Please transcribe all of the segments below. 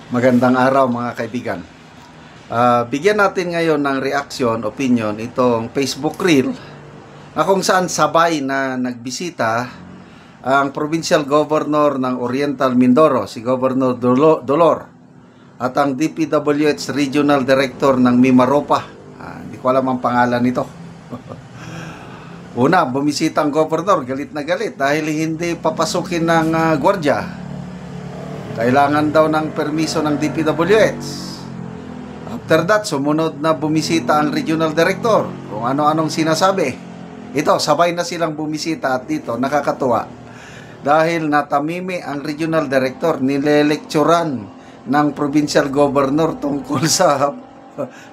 Magandang araw mga kaibigan. Bigyan natin ngayon ng reaction, opinion, itong Facebook Reel na kung saan sabay na nagbisita ang Provincial Governor ng Oriental Mindoro, si Governor Dolor, at ang DPWH Regional Director ng Mimaropa. Hindi ko alam ang pangalan nito. Una, bumisita ang Governor, galit na galit dahil hindi papasukin ng gwardya. Kailangan daw ng permiso ng DPWH. After that, sumunod na bumisita ang Regional Director. Kung ano-anong sinasabi. Ito, sabay na silang bumisita at dito, nakakatuwa. Dahil natamimi ang Regional Director, nilelekturan ng Provincial Governor tungkol sa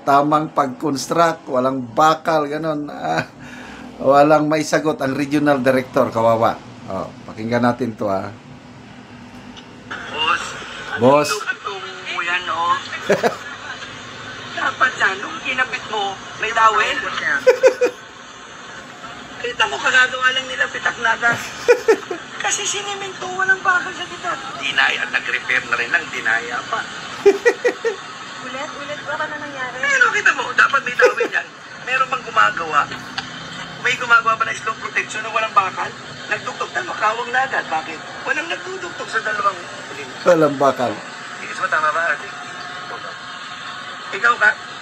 tamang pag-construct, walang bakal, ganon. Walang may sagot ang Regional Director, kawawa. Pakinggan natin to Boss. Mo yan, oh. Dapat yan, nung kinapit mo, may dawel. Kita mo, kagagawa lang nila pitak-nada. Kasi siniminto, walang bakal sa kita. Dinaya, nag-repair na rin lang, dinaya pa. Ulit ba na nangyari? Pero kita mo, dapat may dawel yan. Meron bang gumagawa? May gumagawa ba na slow protection na walang bakal? Nagtugtog na, makawang na agad. Bakit? Walang nagtutugtog sa dalawang uling. Walang bakal. Hindi ba tama ba, ate? Ikaw,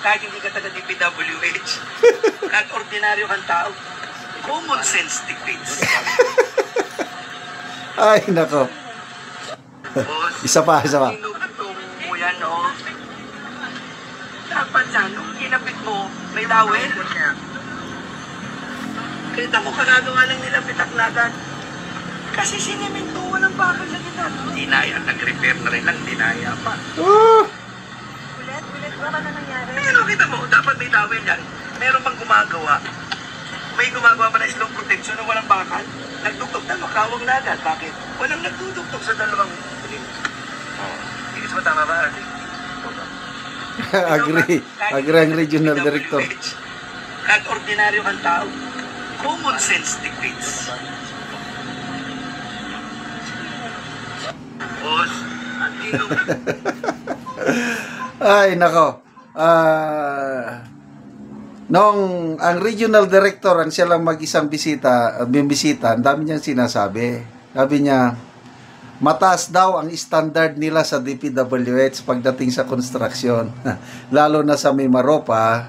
kahit hindi ka taga-DPWH, kahit ordinaryo kang tao, common sense dictates. Ay, nako. Boss, Isa pa. tinutong mo yan, oh. Dapat yan, nung kinapit mo, may dawel. Kita mo, kagagawa lang nila pitak-nada. Kasi siniminto, walang bakal sa kita. Dinaya, nag-repair na rin lang, dinaya pa. Ulit ba na nangyari? Pero kita mo, dapat may dawel yan. Meron bang gumagawa? May gumagawa ba na slow protection na walang bakal? Nagtugtog na, makawang na agad. Bakit? Walang nagtutugtog sa dalawang uling. Hindi ba tama ba, ate? Agree ang Regional Director. Kahit ordinaryo kang tao, common sense dictates. Boss, Ay, nako. Nung ang Regional Director, ang siya lang mag-isang bimbisita, ang dami niyang sinasabi. Sabi niya, mataas daw ang standard nila sa DPWH pagdating sa construction. Lalo na sa Mimaropa.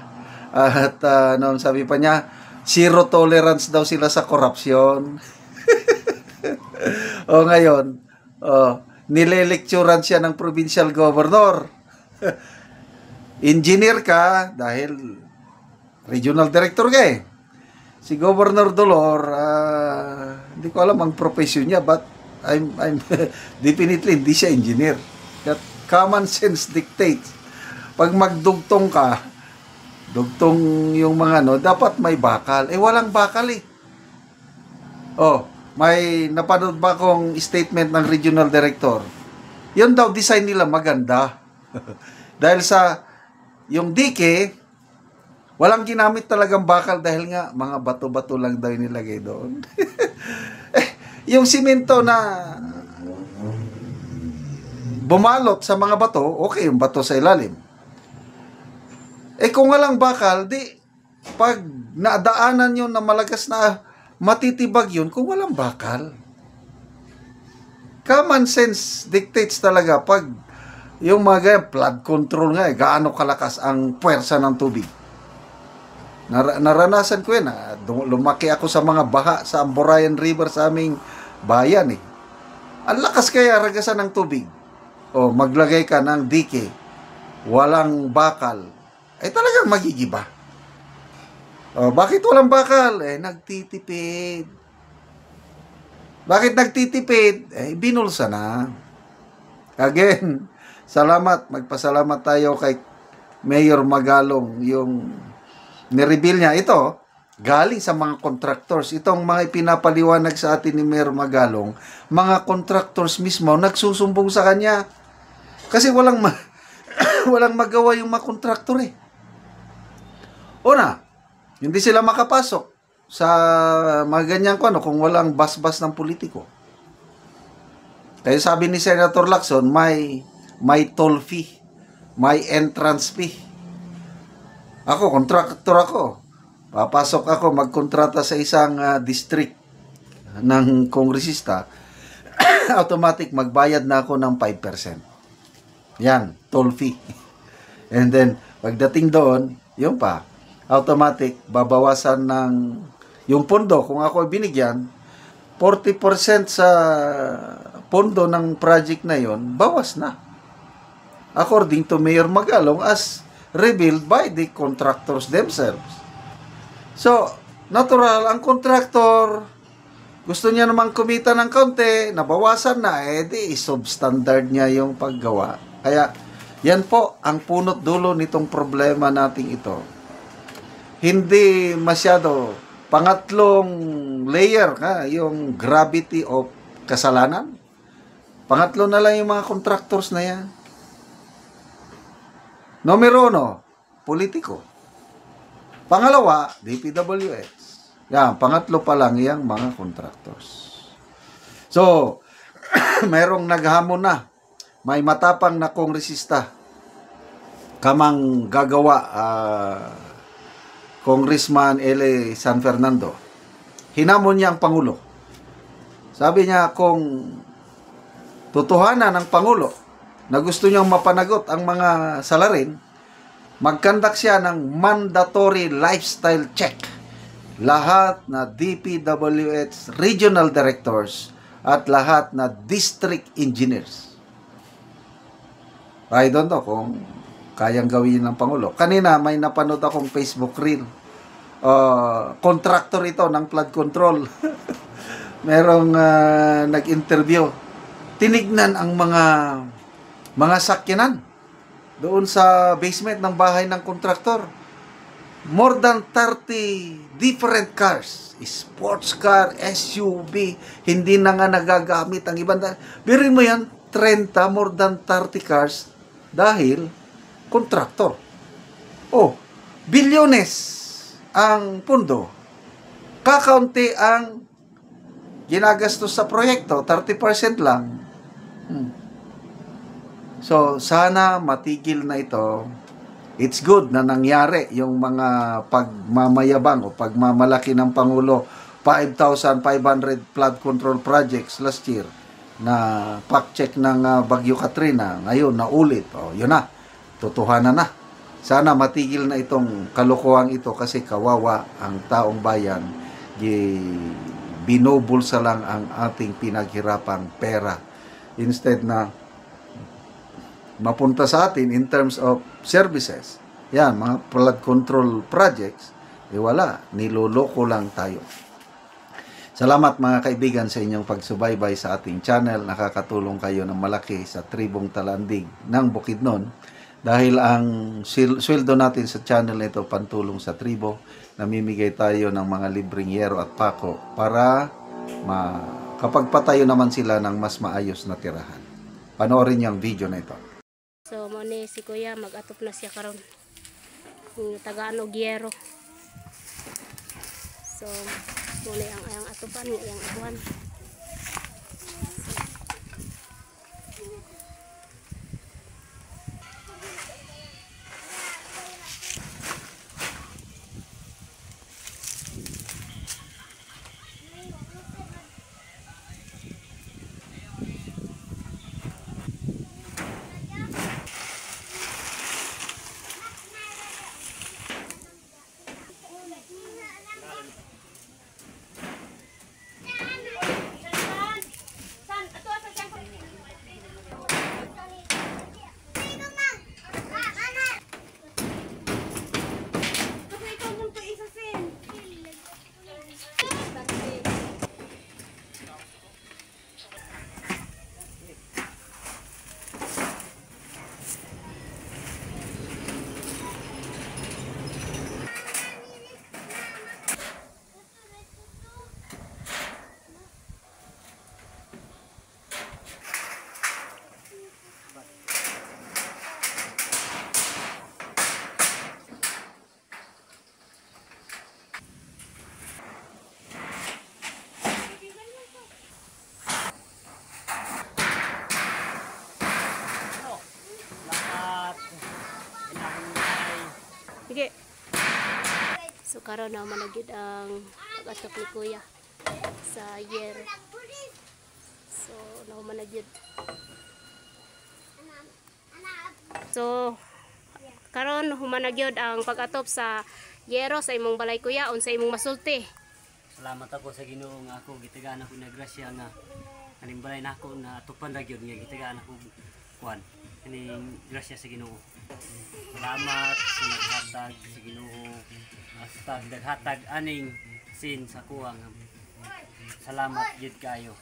At sabi pa niya, zero tolerance daw sila sa korupsyon. Ngayon, nilelekturan siya ng provincial governor. Engineer ka dahil regional director ka eh. Si Governor Dolor, hindi ko alam ang profession niya, but I'm definitely hindi siya engineer. That common sense dictates. Pag magdugtong ka, dugtong yung mga dapat may bakal. Walang bakal eh. May napanood ba kong statement ng regional director? Yun daw, design nila maganda. Dahil sa yung dike, walang ginamit talagang bakal dahil nga mga bato-bato lang daw nilagay doon. Yung simento na bumalot sa mga bato, okay yung bato sa ilalim. Kung walang bakal, pag nadaanan yun na malagas na matitibag yun kung walang bakal. Common sense dictates talaga pag yung mga flood control nga gaano kalakas ang puwersa ng tubig. Naranasan ko yun. Lumaki ako sa mga baha sa Amborayan River sa aming bayan eh. Ang lakas kaya ragasan ng tubig. Maglagay ka ng dike, walang bakal, talagang magigiba. Bakit walang bakal? Nagtitipid. Bakit nagtitipid? Binulsa na. Again, salamat. Magpasalamat tayo kay Mayor Magalong. Yung nireveal niya. Ito, galing sa mga contractors. Itong mga pinapaliwanag sa atin ni Mayor Magalong, mga contractors mismo nagsusumbong sa kanya. Kasi walang magawa yung mga contractor eh. Una, hindi sila makapasok sa mga ganyan kung walang basbas ng politiko. Kaya sabi ni Senator Lacson, may may toll fee, may entrance fee. Ako, contractor ako. Papasok ako, magkontrata sa isang district ng kongresista, automatic magbayad na ako ng 5%. Yan, toll fee. And then, pagdating doon, yun pa, automatic, babawasan ng yung pondo. Kung ako binigyan, 40% sa pondo ng project na yon, bawas na. According to Mayor Magalong, as revealed by the contractors themselves. So, natural, ang contractor, gusto niya naman kumita ng kaunti, nabawasan na, di substandard niya yung paggawa. Kaya, yan po ang punot dulo nitong problema nating ito. Hindi masyado, pangatlong layer, yung gravity of kasalanan. Pangatlo na lang yung mga contractors na yan. Numero 1, politiko. Pangalawa, DPWH. Yan, pangatlo pa lang yung mga contractors. So, mayroong naghamon na. May matapang na kongresista. Kamang gagawa, Congressman L.A. San Fernando. Hinamon niya ang Pangulo. Sabi niya, kung tutuhanan ng Pangulo na gusto niyang mapanagot ang mga salarin, mag-conduct siya ng mandatory lifestyle check. Lahat na DPWH regional directors at lahat na district engineers. I don't know kung kayang gawin ng Pangulo. Kanina may napanood akong Facebook reel. Contractor ito ng flood control. Merong nag-interview. Tinignan ang mga sakyanan doon sa basement ng bahay ng kontraktor. More than 30 different cars. Sports car, SUV, hindi na nga nagagamit ang ibang. Birin mo yan, 30, more than 30 cars dahil kontraktor. Bilyones ang pundo. Kakaunti ang ginagastos sa proyekto, 30% lang. So, sana matigil na ito. It's good na nangyari yung mga pagmamayabang o pagmamalaki ng Pangulo. 5,500 flood control projects last year na fact-check ng Bagyo Katrina. Ngayon, naulit. Yun na. Tutuhanan na. Sana matigil na itong kalokohan ito kasi kawawa ang taong bayan. Binubulsa lang ang ating pinaghirapang pera. Instead na mapunta sa atin in terms of services. Yan, mga flood control projects, wala. Niloloko lang tayo. Salamat mga kaibigan sa inyong pagsubaybay sa ating channel. Nakakatulong kayo ng malaki sa tribong Talandig ng Bukidnon. Dahil ang sweldo natin sa channel nito pantulong sa tribo, namimigay tayo ng mga libreng yero at pako para kapagpatayo naman sila ng mas maayos na tirahan. Panoorin niyo ang video na ito. So, muna si Kuya, mag-atop na siya karon. Yung taga-ano, gyero. So, muna ang atopan, yung abuan. Sige. So karon na managid ang pag-atok ni Kuya sa yero. So na managid. So karon humanagyod ang pag-atop sa yero sa imong balay Kuya unsa imong masulti. Salamat ako sa Ginoo nga ako gitagaan ako na grasya nga kaning balay nako na atupan ra gyud nga gitagaan ako kuan. Kaning grasya sa Ginoo. Salamat sa naghatag sa Ginoo. Hasta naghatag aning sin sa kuha nga. Salamat gyud kayo.